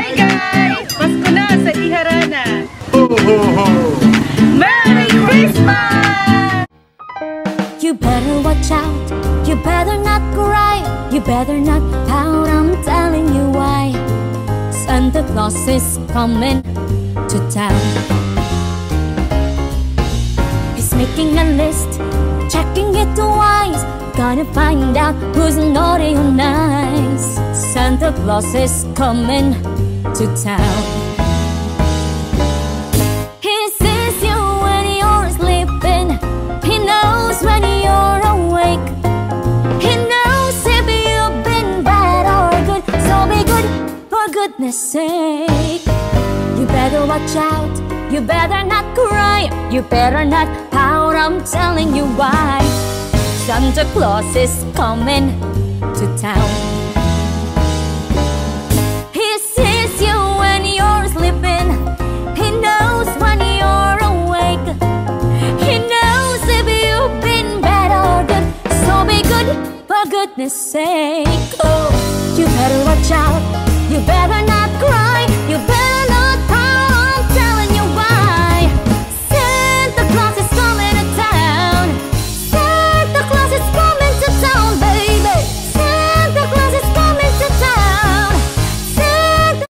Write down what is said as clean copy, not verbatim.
Hi guys! Pasko na sa Iharana! Ho, ho, ho! Merry Christmas! You better watch out, you better not cry, you better not pout, I'm telling you why. Santa Claus is coming to town. He's making a list, checking it twice, gonna find out who's naughty or nice. Santa Claus is coming to town. He sees you when you're sleeping, he knows when you're awake, he knows if you've been bad or good, so be good for goodness sake. You better watch out, you better not cry, you better not pout, I'm telling you why. Santa Claus is coming to town. He sees you when you're sleeping, he knows when you're awake, he knows if you've been bad or good, so be good for goodness sake. Oh, you better watch out,